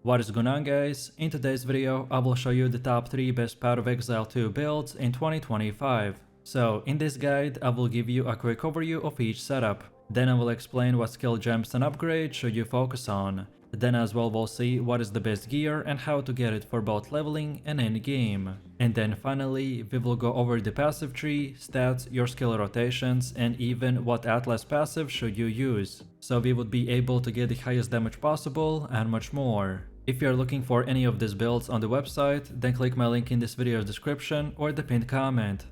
What is going on, guys? In today's video I will show you the top 3 best Path of Exile 2 builds in 2025. So in this guide I will give you a quick overview of each setup, then I will explain what skill gems and upgrades should you focus on. Then as well we'll see what is the best gear and how to get it for both leveling and endgame. And then finally we will go over the passive tree, stats, your skill rotations, and even what Atlas passive should you use, so we would be able to get the highest damage possible and much more. If you are looking for any of these builds on the website, then click my link in this video's description or the pinned comment.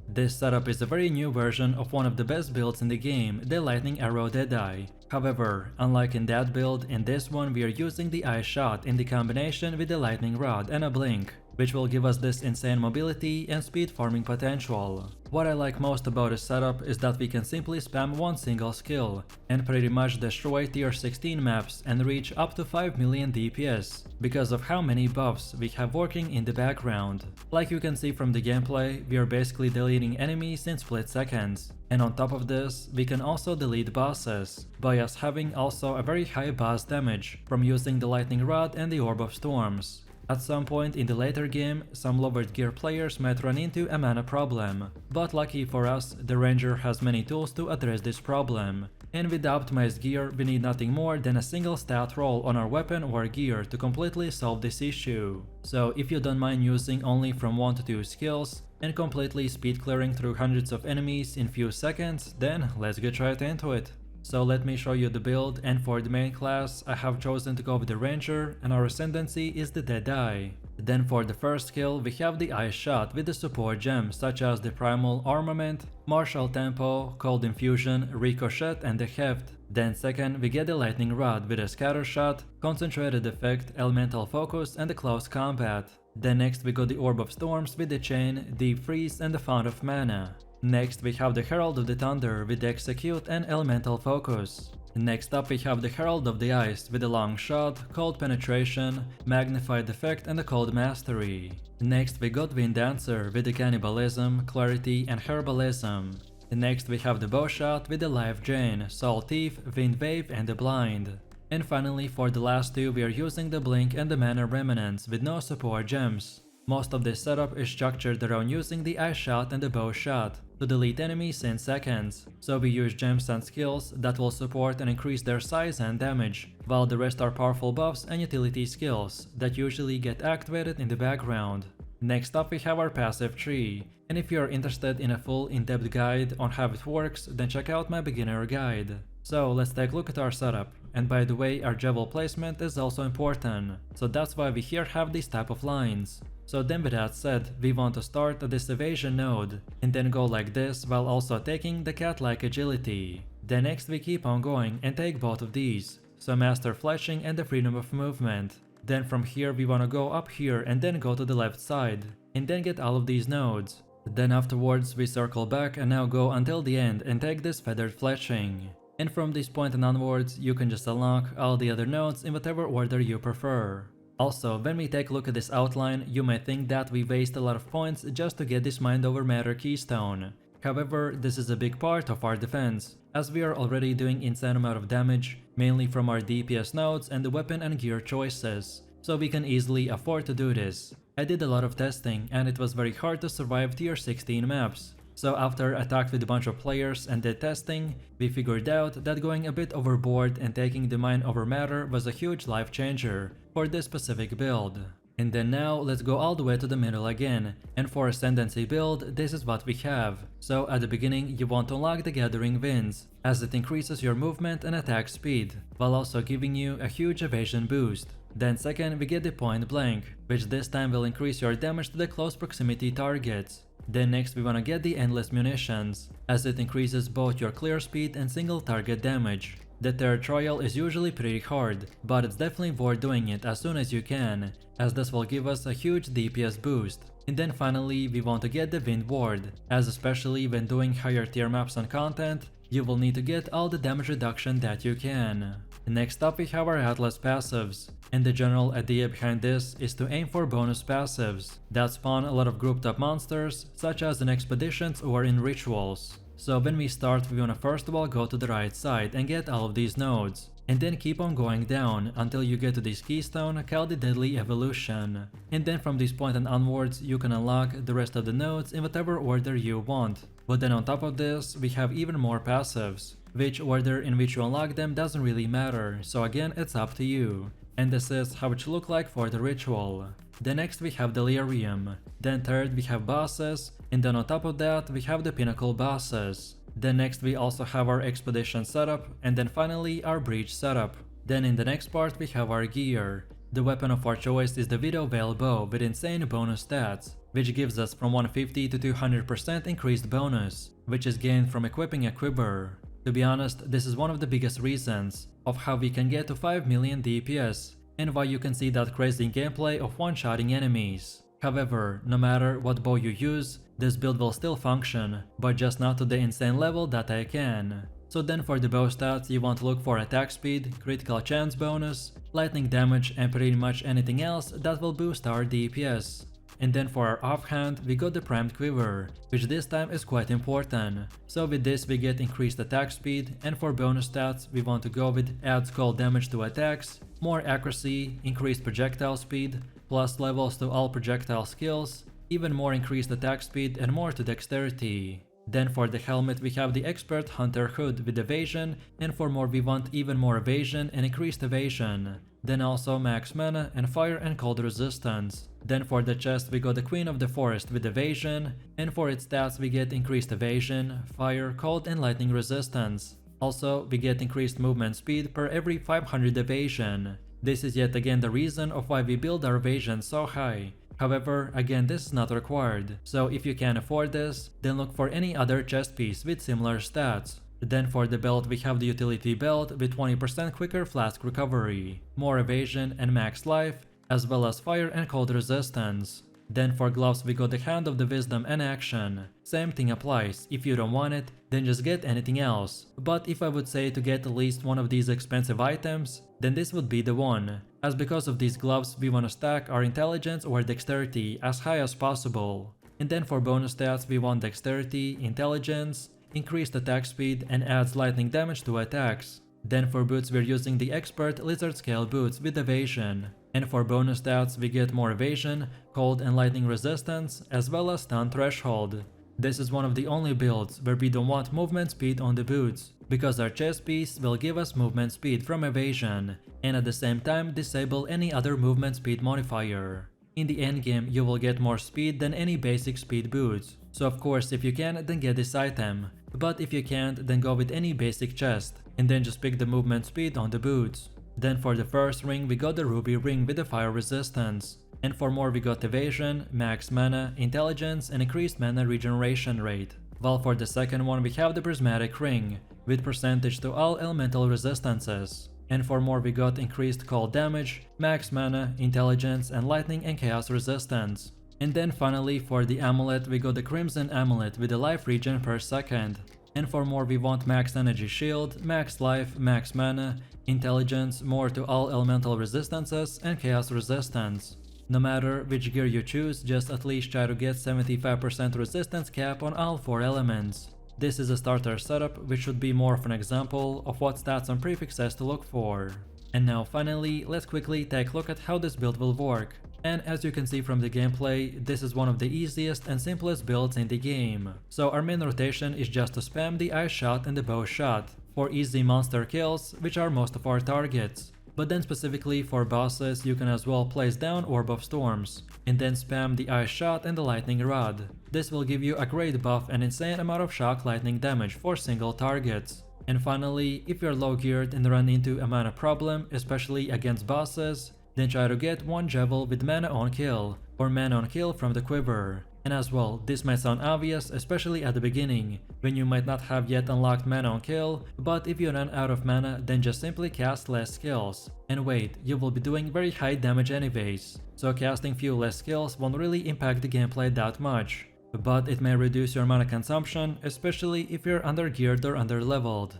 This setup is a very new version of one of the best builds in the game, the Lightning Arrow Deadeye. However, unlike in that build, in this one we are using the Ice Shot in the combination with the Lightning Rod and a Blink, which will give us this insane mobility and speed farming potential. What I like most about this setup is that we can simply spam one single skill and pretty much destroy tier 16 maps and reach up to 5 million DPS because of how many buffs we have working in the background. Like you can see from the gameplay, we are basically deleting enemies in split seconds. And on top of this, we can also delete bosses by us having also a very high boss damage from using the Lightning Rod and the Orb of Storms. At some point in the later game, some lowered gear players might run into a mana problem, but lucky for us, the Ranger has many tools to address this problem. And with the optimized gear, we need nothing more than a single stat roll on our weapon or gear to completely solve this issue. So if you don't mind using only from 1 to 2 skills, and completely speed clearing through hundreds of enemies in few seconds, then let's get right into it. So let me show you the build, and for the main class I have chosen to go with the Ranger and our ascendancy is the Deadeye. Then for the first skill we have the Ice Shot with the support gems such as the Primal Armament, Martial Tempo, Cold Infusion, Ricochet and the Heft. Then second we get the Lightning Rod with a Scatter Shot, Concentrated Effect, Elemental Focus and the Close Combat. Then next we got the Orb of Storms with the Chain, Deep Freeze and the Fount of Mana. Next we have the Herald of the Thunder with the Execute and Elemental Focus. Next up we have the Herald of the Ice with the Long Shot, Cold Penetration, Magnified Effect and the Cold Mastery. Next we got Wind Dancer with the Cannibalism, Clarity and Herbalism. Next we have the Bow Shot with the Life Drain, Soul Thief, Wind Wave and the Blind. And finally for the last two we are using the Blink and the Mana Remnants with no support gems. Most of this setup is structured around using the Ice Shot and the Bow Shot to delete enemies in seconds, so we use gems and skills that will support and increase their size and damage, while the rest are powerful buffs and utility skills that usually get activated in the background. Next up we have our passive tree, and if you are interested in a full in-depth guide on how it works, then check out my beginner guide. So let's take a look at our setup, and by the way our Javel placement is also important, so that's why we here have these type of lines. So then with that said, we want to start at this evasion node, and then go like this while also taking the cat-like agility. Then next we keep on going and take both of these, so master fletching and the freedom of movement. Then from here we want to go up here and then go to the left side, and then get all of these nodes. Then afterwards we circle back and now go until the end and take this feathered fletching. And from this point and onwards you can just unlock all the other nodes in whatever order you prefer. Also, when we take a look at this outline, you may think that we waste a lot of points just to get this Mind Over Matter keystone. However, this is a big part of our defense, as we are already doing insane amount of damage, mainly from our DPS nodes and the weapon and gear choices, so we can easily afford to do this. I did a lot of testing and it was very hard to survive tier 16 maps. So after I talked with a bunch of players and did testing, we figured out that going a bit overboard and taking the Mind Over Matter was a huge life changer for this specific build. And then now let's go all the way to the middle again, and for Ascendancy build this is what we have. So at the beginning you want to unlock the Gathering Winds, as it increases your movement and attack speed, while also giving you a huge evasion boost. Then second we get the Point Blank, which this time will increase your damage to the close proximity targets. Then next we wanna get the Endless Munitions, as it increases both your clear speed and single target damage. The Territorial is usually pretty hard, but it's definitely worth doing it as soon as you can, as this will give us a huge DPS boost. And then finally we want to get the Wind Ward, as especially when doing higher tier maps and content, you will need to get all the damage reduction that you can. Next up we have our Atlas passives, and the general idea behind this is to aim for bonus passives that spawn a lot of grouped up monsters, such as in expeditions or in rituals. So when we start we wanna first of all go to the right side and get all of these nodes, and then keep on going down until you get to this keystone called the Deadly Evolution. And then from this point and onwards you can unlock the rest of the nodes in whatever order you want. But then on top of this, we have even more passives. Which order in which you unlock them doesn't really matter, so again it's up to you. And this is how it should look like for the ritual. Then next we have Delirium. Then third we have bosses, and then on top of that we have the pinnacle bosses. Then next we also have our expedition setup, and then finally our breach setup. Then in the next part we have our gear. The weapon of our choice is the Widow Veil Bow with insane bonus stats, which gives us from 150 to 200% increased bonus, which is gained from equipping a quiver. To be honest, this is one of the biggest reasons of how we can get to 5 million DPS, and why you can see that crazy gameplay of one-shotting enemies. However, no matter what bow you use, this build will still function, but just not to the insane level that I can. So then for the bow stats, you want to look for attack speed, critical chance bonus, lightning damage, and pretty much anything else that will boost our DPS. And then for our offhand, we got the primed quiver, which this time is quite important. So with this we get increased attack speed, and for bonus stats we want to go with adds cold damage to attacks, more accuracy, increased projectile speed, plus levels to all projectile skills, even more increased attack speed and more to dexterity. Then for the helmet we have the expert hunter hood with evasion, and for more we want even more evasion and increased evasion. Then also max mana and fire and cold resistance. Then for the chest we got the Queen of the Forest with evasion, and for its stats we get increased evasion, fire, cold and lightning resistance. Also we get increased movement speed per every 500 evasion. This is yet again the reason of why we build our evasion so high. However, again this is not required, so if you can afford this, then look for any other chest piece with similar stats. Then for the belt we have the utility belt with 20% quicker flask recovery, more evasion and max life, as well as fire and cold resistance. Then for gloves we got the Hand of the Wisdom and action. Same thing applies, if you don't want it, then just get anything else. But if I would say to get at least one of these expensive items, then this would be the one, as because of these gloves we want to stack our intelligence or dexterity as high as possible. And then for bonus stats we want dexterity, intelligence, increased attack speed and adds lightning damage to attacks. Then for boots we're using the expert lizard scale boots with evasion. And for bonus stats we get more evasion, cold and lightning resistance, as well as stun threshold. This is one of the only builds where we don't want movement speed on the boots, because our chest piece will give us movement speed from evasion, and at the same time disable any other movement speed modifier. In the endgame you will get more speed than any basic speed boots, so of course if you can then get this item, but if you can't then go with any basic chest, and then just pick the movement speed on the boots. Then for the first ring we got the ruby ring with the fire resistance, and for more we got evasion, max mana, intelligence and increased mana regeneration rate. While for the second one we have the prismatic ring, with percentage to all elemental resistances. And for more we got increased cold damage, max mana, intelligence and lightning and chaos resistance. And then finally for the amulet we got the crimson amulet with a life regen per second. And for more we want max energy shield, max life, max mana, intelligence, more to all elemental resistances and chaos resistance. No matter which gear you choose, just at least try to get 75% resistance cap on all 4 elements. This is a starter setup, which should be more of an example of what stats and prefixes to look for. And now finally, let's quickly take a look at how this build will work. And as you can see from the gameplay, this is one of the easiest and simplest builds in the game. So our main rotation is just to spam the ice shot and the bow shot for easy monster kills, which are most of our targets. But then specifically for bosses you can as well place down Orb of Storms, and then spam the ice shot and the lightning rod. This will give you a great buff and insane amount of shock lightning damage for single targets. And finally, if you're low geared and run into a mana problem, especially against bosses, then try to get one Javel with mana on kill, or mana on kill from the quiver. And as well, this might sound obvious, especially at the beginning, when you might not have yet unlocked mana on kill, but if you run out of mana then just simply cast less skills. And wait, you will be doing very high damage anyways, so casting few less skills won't really impact the gameplay that much. But it may reduce your mana consumption, especially if you're under-geared or under-leveled.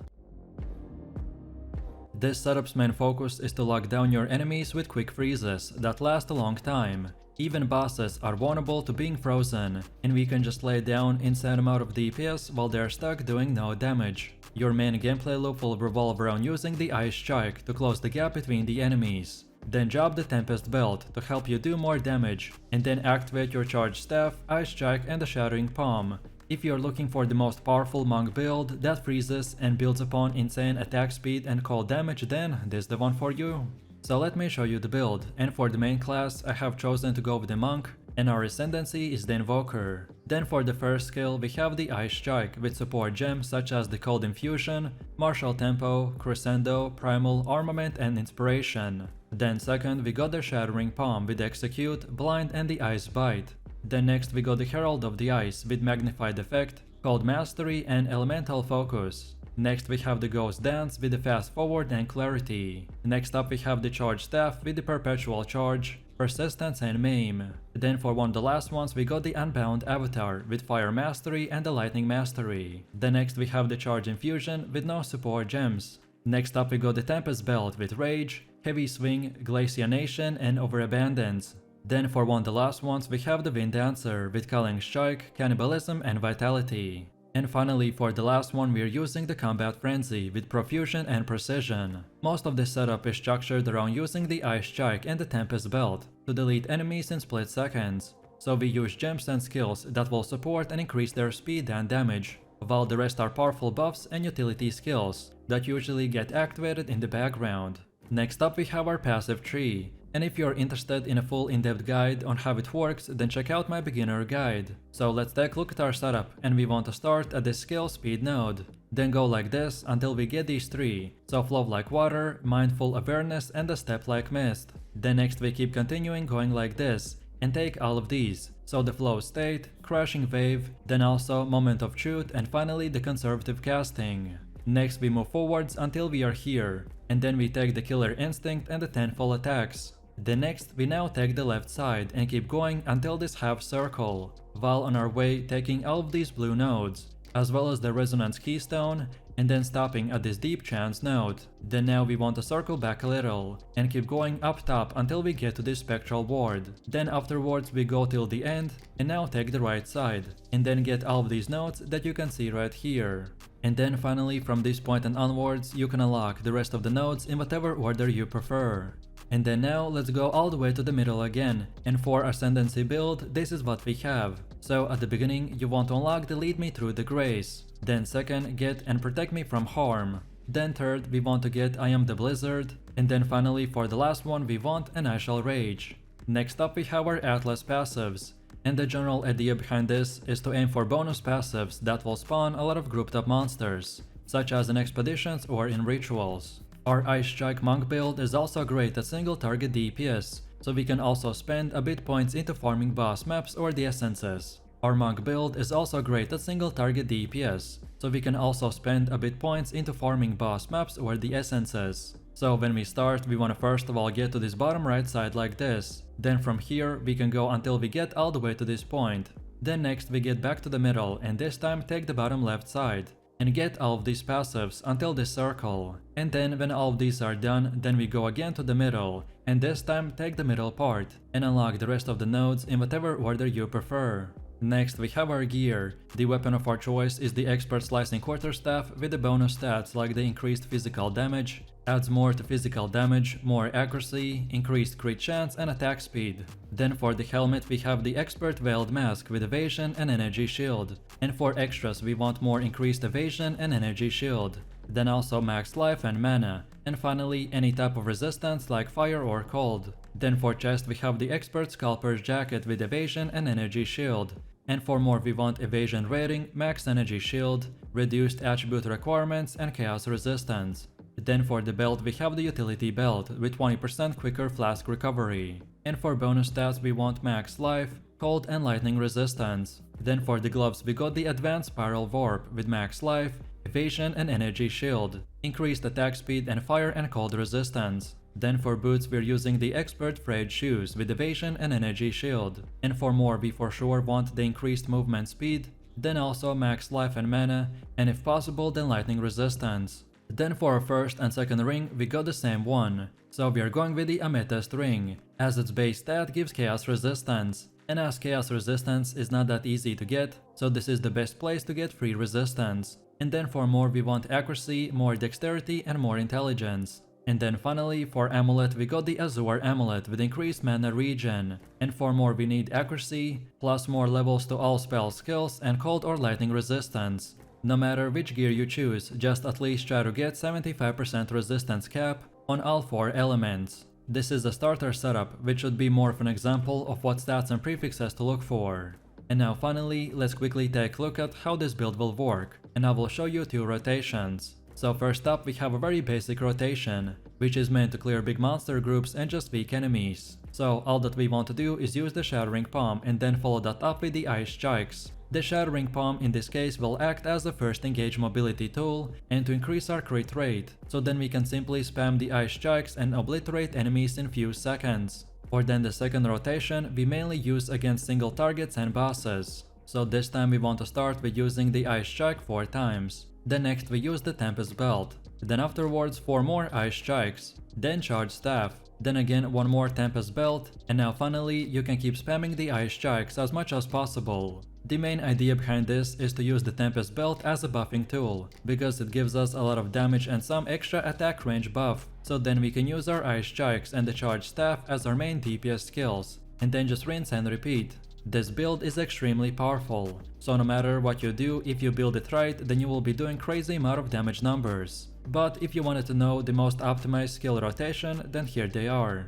This setup's main focus is to lock down your enemies with quick freezes that last a long time. Even bosses are vulnerable to being frozen, and we can just lay down insane amount of DPS while they're stuck doing no damage. Your main gameplay loop will revolve around using the Ice Strike to close the gap between the enemies. Then drop the Tempest Belt to help you do more damage, and then activate your Charged Staff, Ice Strike and the Shattering Palm. If you're looking for the most powerful monk build that freezes and builds upon insane attack speed and cold damage, then this is the one for you. So let me show you the build, and for the main class I have chosen to go with the monk, and our ascendancy is the invoker. Then for the first skill we have the Ice Strike with support gems such as the Cold Infusion, Martial Tempo, Crescendo, Primal, Armament and Inspiration. Then second we got the Shattering Palm with Execute, Blind and the Ice Bite. Then next we got the Herald of the Ice with Magnified Effect, Cold Mastery and Elemental Focus. Next we have the Ghost Dance with the Fast Forward and Clarity. Next up we have the Charged Staff with the Perpetual Charge, Persistence and Maim. Then for one of the last ones we got the Unbound Avatar with Fire Mastery and the Lightning Mastery. Then next we have the Charge Infusion with no support gems. Next up we got the Tempest Belt with Rage, Heavy Swing, Glacianation and Overabundance. Then for one of the last ones we have the Wind Dancer with Culling Strike, Cannibalism and Vitality. And finally for the last one we are using the Combat Frenzy with Profusion and Precision. Most of this setup is structured around using the Ice Strike and the Tempest Belt to delete enemies in split seconds. So we use gems and skills that will support and increase their speed and damage, while the rest are powerful buffs and utility skills that usually get activated in the background. Next up we have our passive tree, and if you're interested in a full in-depth guide on how it works, then check out my beginner guide. So let's take a look at our setup, and we want to start at the skill speed node. Then go like this until we get these three, so Flow like Water, Mindful Awareness and the Step like Mist. Then next we keep continuing going like this, and take all of these, so the Flow State, Crashing Wave, then also Moment of Truth and finally the Conservative Casting. Next we move forwards until we are here, and then we take the Killer Instinct and the Tenfold Attacks. Then next we now take the left side and keep going until this half circle, while on our way taking all of these blue nodes, as well as the Resonance Keystone, and then stopping at this Deep Trance node. Then now we want to circle back a little, and keep going up top until we get to this Spectral Ward. Then afterwards we go till the end, and now take the right side, and then get all of these nodes that you can see right here. And then finally from this point and onwards you can unlock the rest of the nodes in whatever order you prefer. And then now let's go all the way to the middle again, and for Ascendancy build this is what we have. So at the beginning you want to unlock the Lead Me Through the Grace, then second get and Protect Me from Harm, then third we want to get I Am the Blizzard, and then finally for the last one we want an I Shall Rage. Next up we have our Atlas passives, and the general idea behind this is to aim for bonus passives that will spawn a lot of grouped up monsters, such as in expeditions or in rituals. Our Ice Strike Monk build is also great at single target DPS, so we can also spend a bit points into farming boss maps or the essences. Our Monk build is also great at single target DPS, so we can also spend a bit points into farming boss maps or the essences. So when we start we want to first of all get to this bottom right side like this, then from here we can go until we get all the way to this point. Then next we get back to the middle and this time take the bottom left side, and get all of these passives until this circle. And then when all of these are done, then we go again to the middle, and this time take the middle part, and unlock the rest of the nodes in whatever order you prefer. Next we have our gear. The weapon of our choice is the Expert Slicing Quarterstaff with the bonus stats like the increased physical damage, adds more to physical damage, more accuracy, increased crit chance and attack speed. Then for the helmet we have the Expert Veiled Mask with evasion and energy shield, and for extras we want more increased evasion and energy shield. Then also max life and mana, and finally any type of resistance like fire or cold. Then for chest we have the Expert Scalper's Jacket with evasion and energy shield. And for more we want evasion rating, max energy shield, reduced attribute requirements and chaos resistance. Then for the belt we have the utility belt with 20% quicker flask recovery. And for bonus stats we want max life, cold and lightning resistance. Then for the gloves we got the advanced spiral warp with max life, evasion and energy shield, increased attack speed and fire and cold resistance. Then for boots we're using the Expert Frayed Shoes with evasion and energy shield. And for more we for sure want the increased movement speed, then also max life and mana, and if possible then lightning resistance. Then for our first and second ring we got the same one, So we are going with the Amethyst Ring, as its base stat gives chaos resistance. And as chaos resistance is not that easy to get, so this is the best place to get free resistance. And then for more we want accuracy, more dexterity and more intelligence. And then finally for amulet we got the Azure amulet with increased mana regen. And for more we need accuracy, plus more levels to all spell skills and cold or lightning resistance. No matter which gear you choose, just at least try to get 75% resistance cap on all 4 elements. This is the starter setup, which should be more of an example of what stats and prefixes to look for. And now finally, let's quickly take a look at how this build will work, and I will show you 2 rotations. So first up we have a very basic rotation, which is meant to clear big monster groups and just weak enemies. So all that we want to do is use the Shattering Palm and then follow that up with the Ice Strikes. The Shattering Palm in this case will act as the first engage mobility tool and to increase our crit rate, so then we can simply spam the Ice Strikes and obliterate enemies in few seconds. Or then the second rotation we mainly use against single targets and bosses. So this time we want to start with using the Ice Strike 4 times. Then next we use the Tempest Belt. Then afterwards 4 more Ice Strikes. Then Charge Staff. Then again 1 more Tempest Belt. And now finally you can keep spamming the Ice Strikes as much as possible. The main idea behind this is to use the Tempest Belt as a buffing tool, because it gives us a lot of damage and some extra attack range buff, so then we can use our Ice Strikes and the Charge Staff as our main DPS skills, and then just rinse and repeat. This build is extremely powerful, so no matter what you do, if you build it right, then you will be doing crazy amount of damage numbers. But if you wanted to know the most optimized skill rotation, then here they are.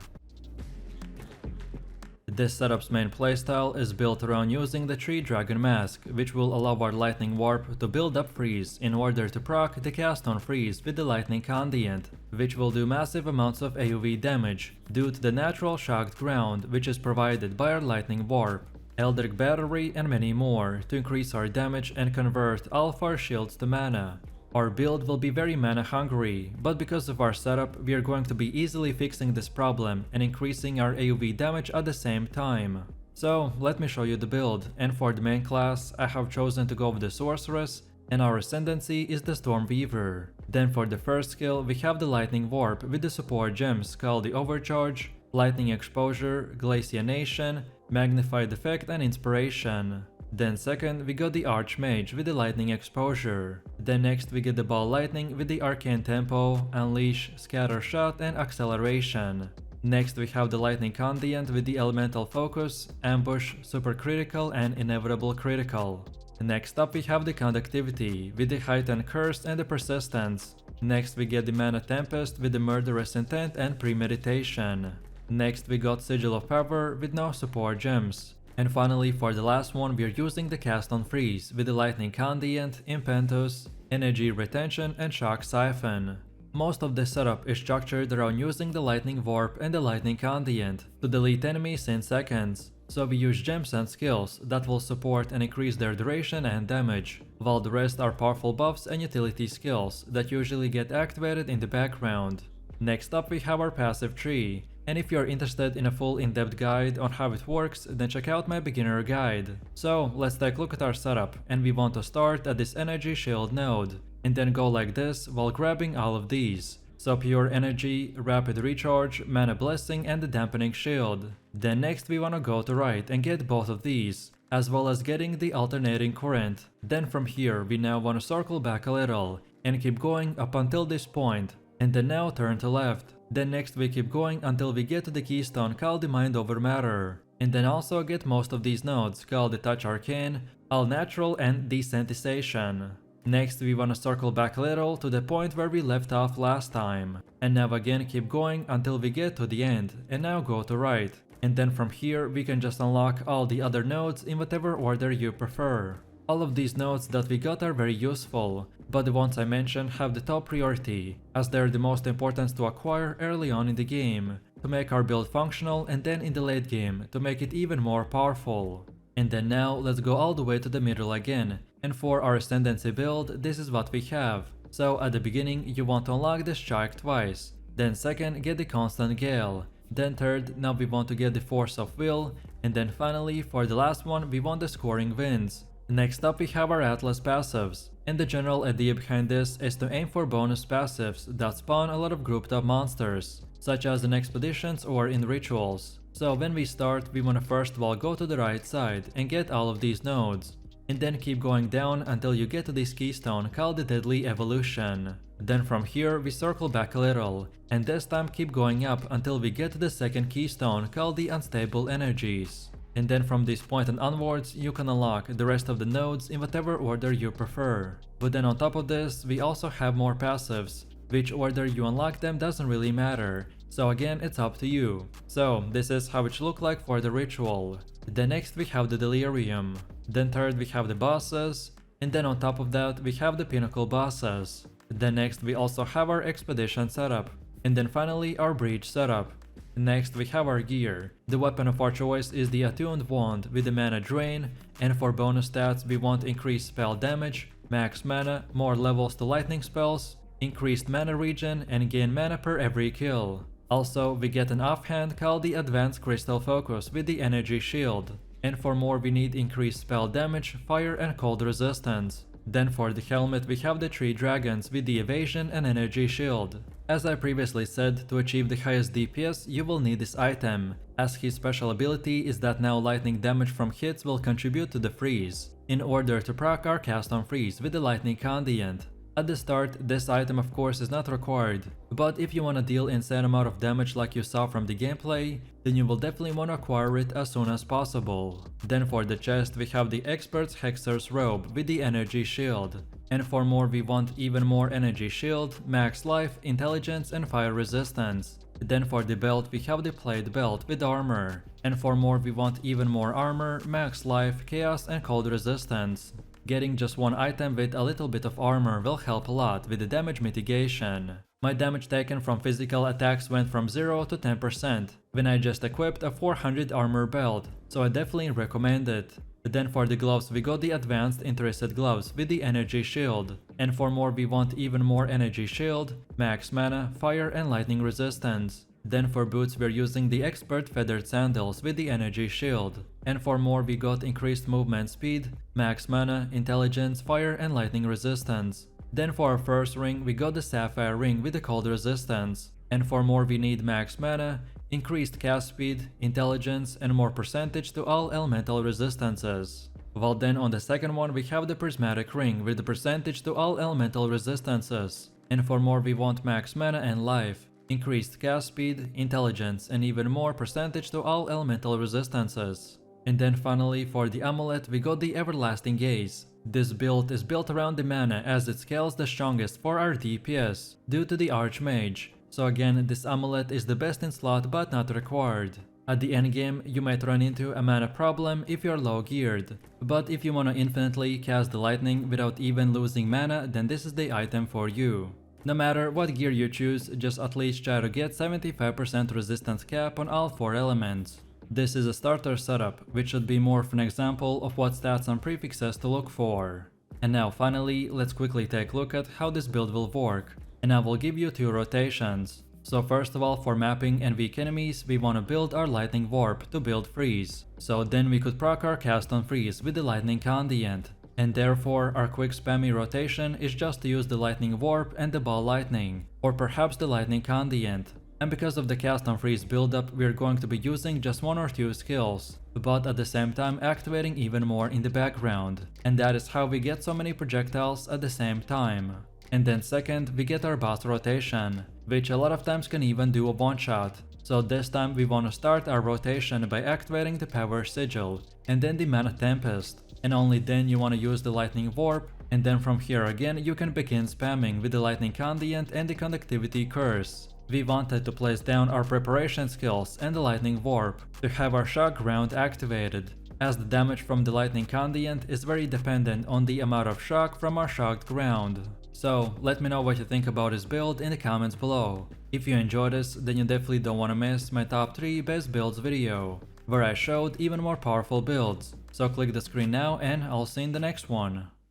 This setup's main playstyle is built around using the Tree Dragon Mask, which will allow our Lightning Warp to build up freeze in order to proc the cast on freeze with the Lightning Conduit, which will do massive amounts of AoE damage due to the natural shocked ground which is provided by our Lightning Warp, Eldritch Battery and many more to increase our damage and convert all of our shields to mana. Our build will be very mana hungry, but because of our setup we are going to be easily fixing this problem and increasing our AoE damage at the same time. So let me show you the build, and for the main class I have chosen to go with the sorceress, and our ascendancy is the Stormweaver. Then for the first skill we have the Lightning Warp with the support gems called the Overcharge, Lightning Exposure, Glaciation, Magnified Effect and Inspiration. Then second we got the Archmage with the Lightning Exposure. Then next we get the Ball Lightning with the Arcane Tempo, Unleash, Scatter Shot and Acceleration. Next we have the Lightning Conduit with the Elemental Focus, Ambush, Super Critical and Inevitable Critical. Next up we have the Conductivity with the Heightened Curse and the Persistence. Next we get the Mana Tempest with the Murderous Intent and Premeditation. Next we got Sigil of Power with no support gems. And finally for the last one we are using the Cast on Freeze with the Lightning Conduit, Impetus, Energy Retention and Shock Siphon. Most of this setup is structured around using the Lightning Warp and the Lightning Conduit to delete enemies in seconds, so we use gems and skills that will support and increase their duration and damage, while the rest are powerful buffs and utility skills that usually get activated in the background. Next up we have our passive tree. And if you're interested in a full in-depth guide on how it works, then check out my beginner guide. So let's take a look at our setup, and we want to start at this energy shield node, and then go like this while grabbing all of these. So pure energy, rapid recharge, mana blessing and the dampening shield. Then next we want to go to right and get both of these, as well as getting the alternating current. Then from here we now want to circle back a little, and keep going up until this point, and then now turn to left. Then next we keep going until we get to the keystone called the Mind Over Matter, and then also get most of these nodes called the Touch Arcane, All Natural and Desensitization. Next we wanna circle back a little to the point where we left off last time, and now again keep going until we get to the end, and now go to right. And then from here we can just unlock all the other nodes in whatever order you prefer. All of these nodes that we got are very useful, but the ones I mentioned have the top priority, as they're the most important to acquire early on in the game, to make our build functional, and then in the late game, to make it even more powerful. And then now let's go all the way to the middle again, and for our Ascendancy build this is what we have. So at the beginning you want to unlock the Strike twice, then second get the Constant Gale, then third now we want to get the Force of Will, and then finally for the last one we want the Scoring Winds. Next up we have our Atlas passives, and the general idea behind this is to aim for bonus passives that spawn a lot of grouped up monsters. such as in expeditions or in rituals. So when we start, we want to first of all go to the right side and get all of these nodes, and then keep going down until you get to this keystone called the Deadly Evolution. Then from here we circle back a little, and this time keep going up until we get to the second keystone called the Unstable Energies. And then from this point and onwards, you can unlock the rest of the nodes in whatever order you prefer. But then on top of this, we also have more passives. Which order you unlock them doesn't really matter, so again it's up to you. So this is how it should look like for the ritual. Then next we have the delirium. Then third we have the bosses, and then on top of that we have the pinnacle bosses. Then next we also have our expedition setup, and then finally our breach setup. Next we have our gear. The weapon of our choice is the attuned wand with the mana drain, and for bonus stats we want increased spell damage, max mana, more levels to lightning spells, increased mana regen, and gain mana per every kill. Also we get an offhand called the advanced crystal focus with the energy shield, and for more we need increased spell damage, fire and cold resistance. Then for the helmet we have the 3 dragons with the evasion and energy shield. As I previously said, to achieve the highest DPS you will need this item, as his special ability is that now lightning damage from hits will contribute to the freeze, in order to proc our cast on freeze with the lightning condiant. At the start, this item of course is not required, but if you wanna deal insane amount of damage like you saw from the gameplay, then you will definitely wanna acquire it as soon as possible. Then for the chest we have the Expert's Hexer's Robe with the energy shield. And for more we want even more energy shield, max life, intelligence and fire resistance. Then for the belt we have the plate belt with armor. And for more we want even more armor, max life, chaos and cold resistance. Getting just one item with a little bit of armor will help a lot with the damage mitigation. My damage taken from physical attacks went from 0 to 10% when I just equipped a 400 armor belt, so I definitely recommend it. Then for the gloves we got the advanced interested gloves with the energy shield, and for more we want even more energy shield, max mana, fire and lightning resistance. Then for boots we're using the expert feathered sandals with the energy shield, and for more we got increased movement speed, max mana, intelligence, fire and lightning resistance. Then for our first ring we got the sapphire ring with the cold resistance, and for more we need max mana, increased cast speed, intelligence and more percentage to all elemental resistances. While then on the second one we have the prismatic ring with the percentage to all elemental resistances, and for more we want max mana and life, increased cast speed, intelligence and even more percentage to all elemental resistances. And then finally for the amulet we got the everlasting gaze. This build is built around the mana as it scales the strongest for our DPS due to the archmage. So again this amulet is the best in slot but not required. At the endgame you might run into a mana problem if you're low geared, but if you wanna infinitely cast the lightning without even losing mana, then this is the item for you. No matter what gear you choose, just at least try to get 75% resistance cap on all 4 elements. This is a starter setup, which should be more of an example of what stats and prefixes to look for. And now finally, let's quickly take a look at how this build will work, and I will give you 2 rotations. So first of all, for mapping and weak enemies, we want to build our lightning warp to build freeze. So then we could proc our cast on freeze with the lightning condiant. And therefore our quick spammy rotation is just to use the lightning warp and the ball lightning, or perhaps the lightning condiant. And because of the cast on freeze buildup, we are going to be using just 1 or 2 skills, but at the same time activating even more in the background. And that is how we get so many projectiles at the same time. And then second, we get our boss rotation, which a lot of times can even do a one shot. So this time we want to start our rotation by activating the power sigil, and then the mana tempest. And only then you want to use the lightning warp, and then from here again you can begin spamming with the lightning condiant and the conductivity curse. We wanted to place down our preparation skills and the lightning warp to have our shock ground activated, as the damage from the lightning condiant is very dependent on the amount of shock from our shocked ground. So let me know what you think about this build in the comments below. If you enjoyed this, then you definitely don't want to miss my top 3 best builds video, where I showed even more powerful builds. So click the screen now and I'll see you in the next one.